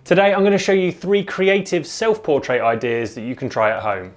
Today I'm going to show you 3 creative self-portrait ideas that you can try at home.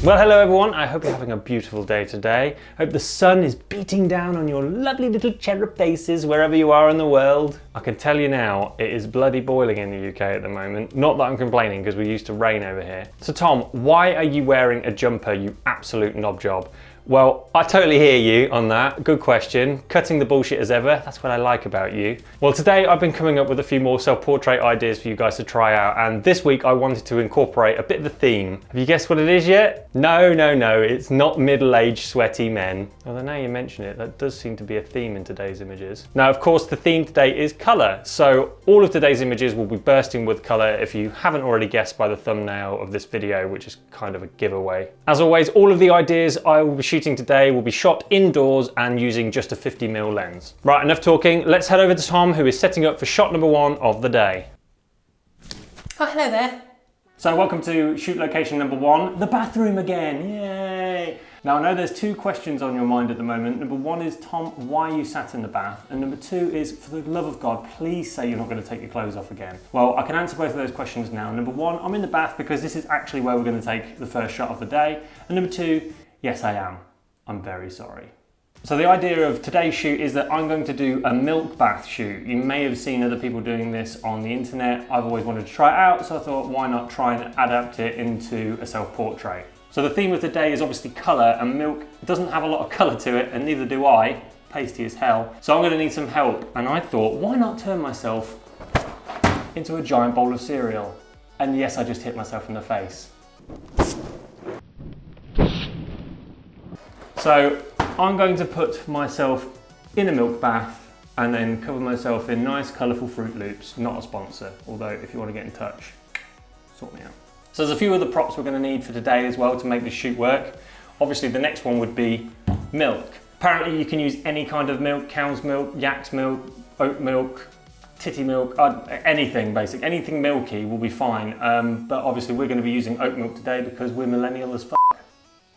Well, hello everyone, I hope you're having a beautiful day today. I hope the sun is beating down on your lovely little cherub faces wherever you are in the world. I can tell you now, it is bloody boiling in the UK at the moment. Not that I'm complaining, because we're used to rain over here. So Tom, why are you wearing a jumper, you absolute knob job? Well, I totally hear you on that. Good question. Cutting the bullshit as ever. That's what I like about you. Well, today I've been coming up with a few more self-portrait ideas for you guys to try out. And this week I wanted to incorporate a bit of a theme. Have you guessed what it is yet? No. It's not middle-aged sweaty men. Although now you mention it, that does seem to be a theme in today's images. Now, of course, the theme today is color. So all of today's images will be bursting with color if you haven't already guessed by the thumbnail of this video, which is kind of a giveaway. As always, all of the ideas I will be shooting today will be shot indoors and using just a 50mm lens. Right, enough talking. Let's head over to Tom, who is setting up for shot number 1 of the day. Oh, hello there. So welcome to shoot location number 1, the bathroom again, yay! Now I know there's 2 questions on your mind at the moment. Number 1 is, Tom, why are you sat in the bath? And number 2 is, for the love of God, please say you're not going to take your clothes off again. Well, I can answer both of those questions now. Number 1, I'm in the bath because this is actually where we're going to take the first shot of the day. And number 2, yes I am. I'm very sorry. So the idea of today's shoot is that I'm going to do a milk bath shoot. You may have seen other people doing this on the internet. I've always wanted to try it out, so I thought why not try and adapt it into a self-portrait. So the theme of the day is obviously colour, and milk doesn't have a lot of colour to it, and neither do I. Pasty as hell. So I'm going to need some help, and I thought why not turn myself into a giant bowl of cereal? And yes, I just hit myself in the face. So I'm going to put myself in a milk bath and then cover myself in nice colourful Fruit Loops. Not a sponsor, although if you want to get in touch, sort me out. So there's a few other props we're going to need for today as well to make this shoot work. Obviously the next one would be milk. Apparently you can use any kind of milk, cow's milk, yak's milk, oat milk, titty milk, anything basically. Anything milky will be fine, but obviously we're going to be using oat milk today because we're millennial as fuck.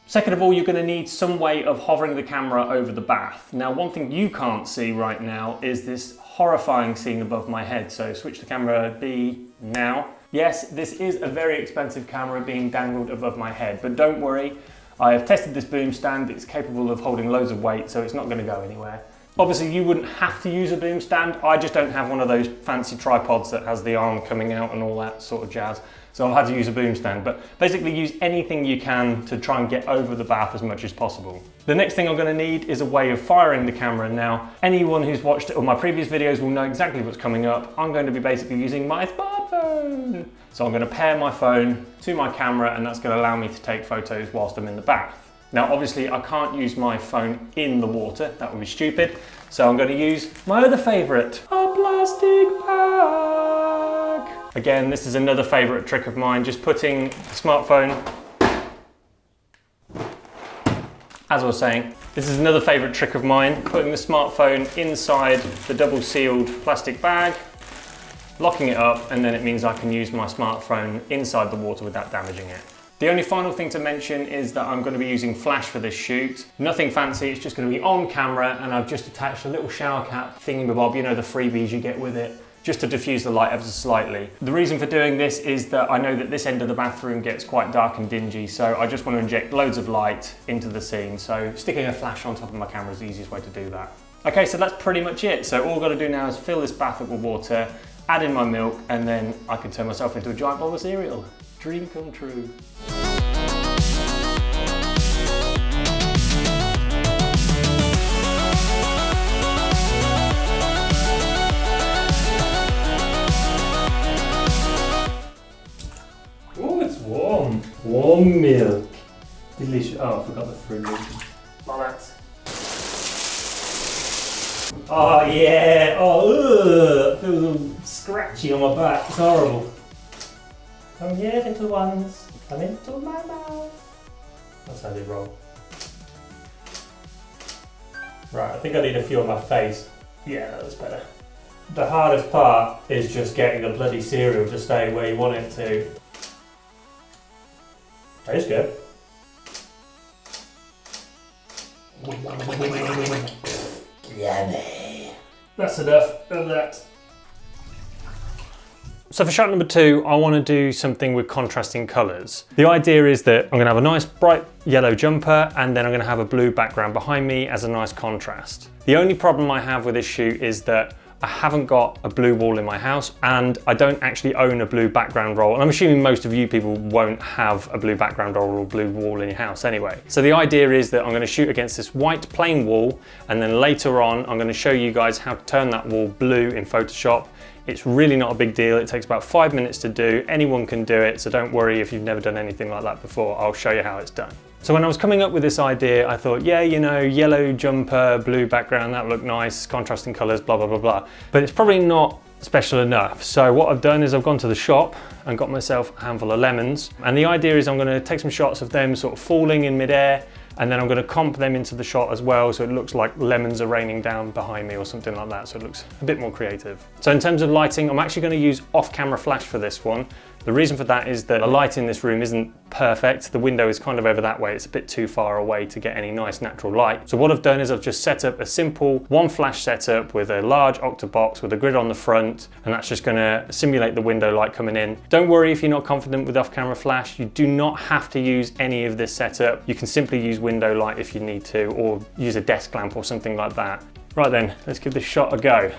Second of all, you're going to need some way of hovering the camera over the bath. Now, one thing you can't see right now is this horrifying scene above my head. So switch the camera B now. Yes, this is a very expensive camera being dangled above my head, but don't worry. I have tested this boom stand. It's capable of holding loads of weight, so it's not going to go anywhere. Obviously, you wouldn't have to use a boom stand. I just don't have one of those fancy tripods that has the arm coming out and all that sort of jazz. So I've had to use a boom stand, but basically use anything you can to try and get over the bath as much as possible. The next thing I'm going to need is a way of firing the camera. Now, anyone who's watched all my previous videos will know exactly what's coming up. I'm going to be basically using my smartphone. So I'm going to pair my phone to my camera, and that's going to allow me to take photos whilst I'm in the bath. Now, obviously I can't use my phone in the water, that would be stupid. So I'm going to use my other favourite, a plastic bag. Again, this is another favourite trick of mine, just putting the smartphone, as I was saying, this is another favourite trick of mine, putting the smartphone inside the double sealed plastic bag, locking it up, and then it means I can use my smartphone inside the water without damaging it. The only final thing to mention is that I'm going to be using flash for this shoot. Nothing fancy, it's just going to be on camera, and I've just attached a little shower cap thingamabob, you know, the freebies you get with it, just to diffuse the light ever so slightly. The reason for doing this is that I know that this end of the bathroom gets quite dark and dingy, so I just want to inject loads of light into the scene, so sticking a flash on top of my camera is the easiest way to do that. Okay, so that's pretty much it. So all I've got to do now is fill this bath up with water, add in my milk, and then I can turn myself into a giant bowl of cereal. Dream come true. Oh, it's warm. Warm milk. Delicious. Oh, I forgot the Fruit Loops. Bollocks. Oh yeah. Oh, it feels all scratchy on my back. It's horrible. Come here, little ones. Come into my mouth. That sounded wrong. Right, I think I need a few on my face. Yeah, that was better. The hardest part is just getting the bloody cereal to stay where you want it to. Tastes good. Yummy. That's enough of that. So for shot number 2, I want to do something with contrasting colours. The idea is that I'm going to have a nice bright yellow jumper and then I'm going to have a blue background behind me as a nice contrast. The only problem I have with this shoot is that I haven't got a blue wall in my house and I don't actually own a blue background roll, and I'm assuming most of you people won't have a blue background roll or blue wall in your house anyway. So the idea is that I'm going to shoot against this white plain wall, and then later on I'm going to show you guys how to turn that wall blue in Photoshop. It's really not a big deal. It takes about 5 minutes to do. Anyone can do it, so don't worry if you've never done anything like that before. I'll show you how it's done. So when I was coming up with this idea, I thought, yeah, you know, yellow jumper, blue background, that look nice, contrasting colors, blah, blah, blah, blah. But it's probably not special enough. So what I've done is I've gone to the shop and got myself a handful of lemons. And the idea is I'm gonna take some shots of them sort of falling in midair, and then I'm gonna comp them into the shot as well, so it looks like lemons are raining down behind me or something like that, so it looks a bit more creative. So in terms of lighting, I'm actually gonna use off-camera flash for this one. The reason for that is that the light in this room isn't perfect. The window is kind of over that way. It's a bit too far away to get any nice natural light. So what I've done is I've just set up a simple one flash setup with a large octabox with a grid on the front, and that's just gonna simulate the window light coming in. Don't worry if you're not confident with off-camera flash. You do not have to use any of this setup. You can simply use window light if you need to, or use a desk lamp or something like that. Right then, let's give this shot a go.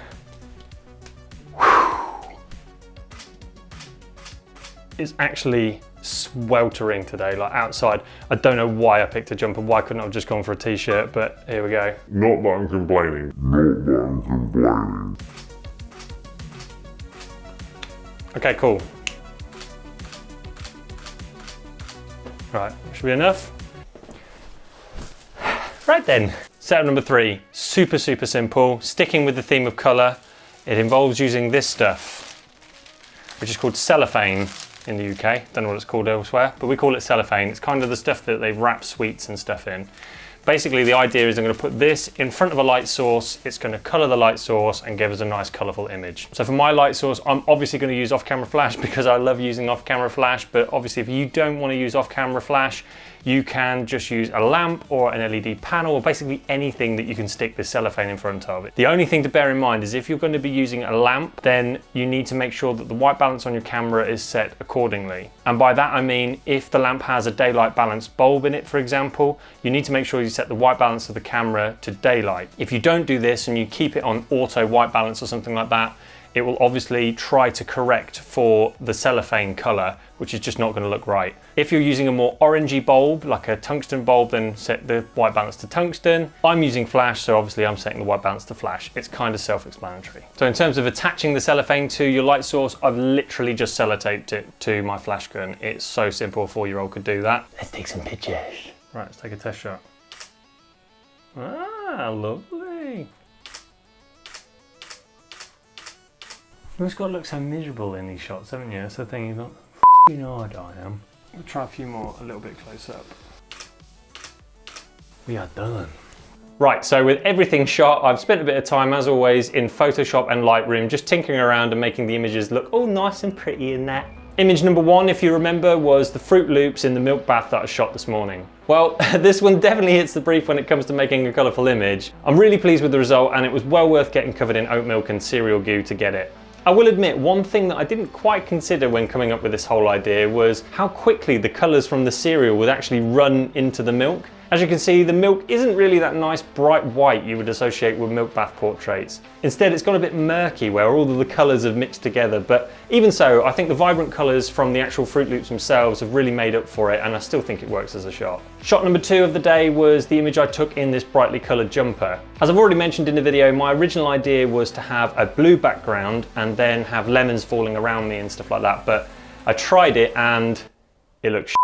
It's actually sweltering today, like outside. I don't know why I picked a jumper, why couldn't I have just gone for a t-shirt, but here we go. Not that I'm complaining. Not that I'm complaining. Okay, cool. Right, should be enough. Right then, setup number 3, super simple, sticking with the theme of colour. It involves using this stuff, which is called cellophane in the UK. Don't know what it's called elsewhere, but we call it cellophane. It's kind of the stuff that they wrap sweets and stuff in. Basically, the idea is I'm going to put this in front of a light source. It's going to colour the light source and give us a nice colourful image. So for my light source, I'm obviously going to use off-camera flash because I love using off-camera flash, but obviously if you don't want to use off-camera flash, you can just use a lamp or an LED panel, or basically anything that you can stick this cellophane in front of it. The only thing to bear in mind is if you're going to be using a lamp, then you need to make sure that the white balance on your camera is set accordingly. And by that I mean, if the lamp has a daylight balance bulb in it, for example, you need to make sure you set the white balance of the camera to daylight. If you don't do this and you keep it on auto white balance or something like that, it will obviously try to correct for the cellophane color, which is just not going to look right. If you're using a more orangey bulb, like a tungsten bulb, then set the white balance to tungsten. I'm using flash, so obviously I'm setting the white balance to flash. It's kind of self-explanatory. So in terms of attaching the cellophane to your light source, I've literally just sellotaped it to my flash gun. It's so simple, a 4-year-old could do that. Let's take some pictures. Right, let's take a test shot. Ah, lovely. You've always got to look so miserable in these shots, haven't you? That's the thing, you've got f***ing hard I am. We'll try a few more a little bit close up. We are done. Right, so with everything shot, I've spent a bit of time, as always, in Photoshop and Lightroom, just tinkering around and making the images look all nice and pretty in that. Image number 1, if you remember, was the Fruit Loops in the milk bath that I shot this morning. Well, this one definitely hits the brief when it comes to making a colourful image. I'm really pleased with the result, and it was well worth getting covered in oat milk and cereal goo to get it. I will admit, one thing that I didn't quite consider when coming up with this whole idea was how quickly the colours from the cereal would actually run into the milk. As you can see, the milk isn't really that nice bright white you would associate with milk bath portraits. Instead, it's gone a bit murky where all of the colours have mixed together, but even so, I think the vibrant colours from the actual Fruit Loops themselves have really made up for it, and I still think it works as a shot. Shot number 2 of the day was the image I took in this brightly coloured jumper. As I've already mentioned in the video, my original idea was to have a blue background and then have lemons falling around me and stuff like that, but I tried it and it looked shit.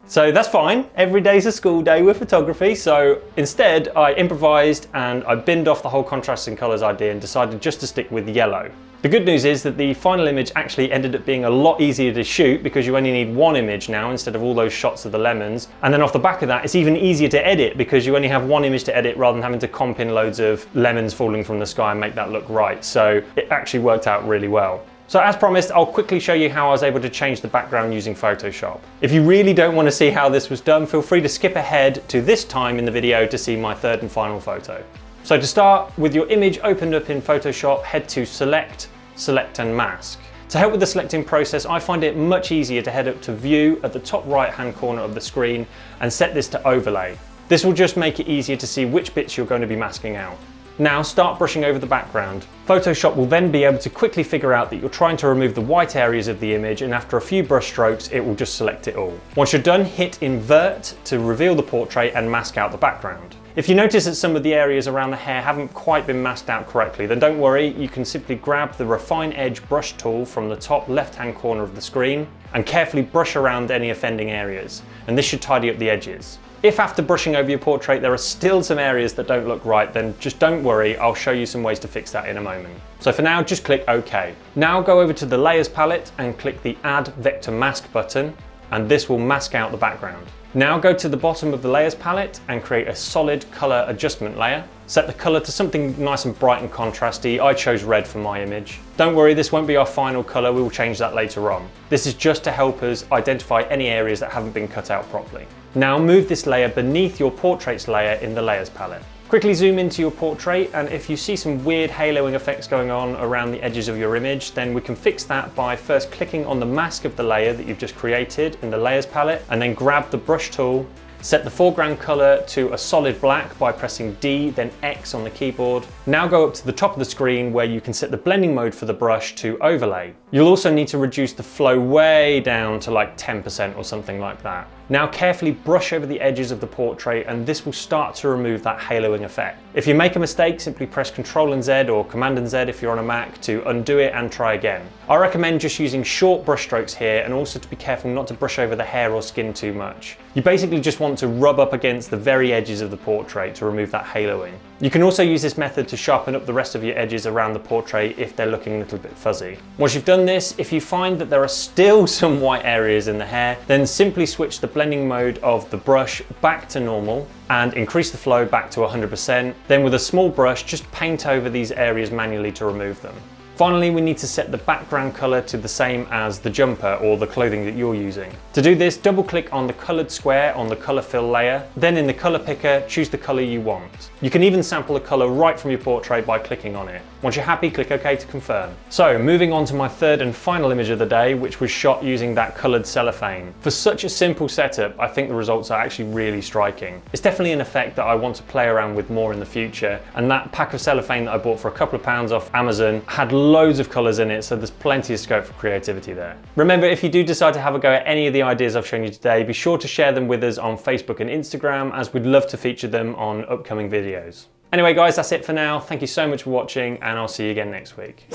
So that's fine, every day's a school day with photography, so instead I improvised and I binned off the whole contrasting colours idea and decided just to stick with yellow. The good news is that the final image actually ended up being a lot easier to shoot because you only need one image now instead of all those shots of the lemons. And then off the back of that, it's even easier to edit because you only have one image to edit rather than having to comp in loads of lemons falling from the sky and make that look right. So it actually worked out really well. So as promised, I'll quickly show you how I was able to change the background using Photoshop. If you really don't want to see how this was done, feel free to skip ahead to this time in the video to see my third and final photo. So to start, with your image opened up in Photoshop, head to Select, Select and Mask. To help with the selecting process, I find it much easier to head up to View at the top right hand corner of the screen and set this to Overlay. This will just make it easier to see which bits you're going to be masking out. Now start brushing over the background. Photoshop will then be able to quickly figure out that you're trying to remove the white areas of the image, and after a few brush strokes it will just select it all. Once you're done, hit Invert to reveal the portrait and mask out the background. If you notice that some of the areas around the hair haven't quite been masked out correctly, then don't worry, you can simply grab the Refine Edge brush tool from the top left hand corner of the screen and carefully brush around any offending areas, and this should tidy up the edges. If after brushing over your portrait there are still some areas that don't look right, then just don't worry, I'll show you some ways to fix that in a moment. So for now, just click OK. Now go over to the Layers palette and click the Add Vector Mask button, and this will mask out the background. Now go to the bottom of the Layers palette and create a solid color adjustment layer. Set the color to something nice and bright and contrasty. I chose red for my image. Don't worry, this won't be our final color, we will change that later on. This is just to help us identify any areas that haven't been cut out properly. Now move this layer beneath your portraits layer in the Layers palette. Quickly zoom into your portrait, and if you see some weird haloing effects going on around the edges of your image, then we can fix that by first clicking on the mask of the layer that you've just created in the Layers palette, and then grab the brush tool, set the foreground color to a solid black by pressing D, then X on the keyboard. Now go up to the top of the screen where you can set the blending mode for the brush to Overlay. You'll also need to reduce the flow way down to like 10% or something like that. Now carefully brush over the edges of the portrait, and this will start to remove that haloing effect. If you make a mistake, simply press Ctrl and Z or Command and Z if you're on a Mac to undo it and try again. I recommend just using short brush strokes here, and also to be careful not to brush over the hair or skin too much. You basically just want to rub up against the very edges of the portrait to remove that haloing. You can also use this method to sharpen up the rest of your edges around the portrait if they're looking a little bit fuzzy. Once you've done this, if you find that there are still some white areas in the hair, then simply switch the blending mode of the brush back to normal and increase the flow back to 100%. Then with a small brush, just paint over these areas manually to remove them. Finally, we need to set the background color to the same as the jumper or the clothing that you're using. To do this, double click on the colored square on the color fill layer. Then in the color picker, choose the color you want. You can even sample the color right from your portrait by clicking on it. Once you're happy, click OK to confirm. So moving on to my third and final image of the day, which was shot using that colored cellophane. For such a simple setup, I think the results are actually really striking. It's definitely an effect that I want to play around with more in the future, and that pack of cellophane that I bought for a couple of pounds off Amazon had loads of colors in it, so there's plenty of scope for creativity there. Remember, if you do decide to have a go at any of the ideas I've shown you today, be sure to share them with us on Facebook and Instagram, as we'd love to feature them on upcoming videos. Anyway guys, that's it for now. Thank you so much for watching, and I'll see you again next week.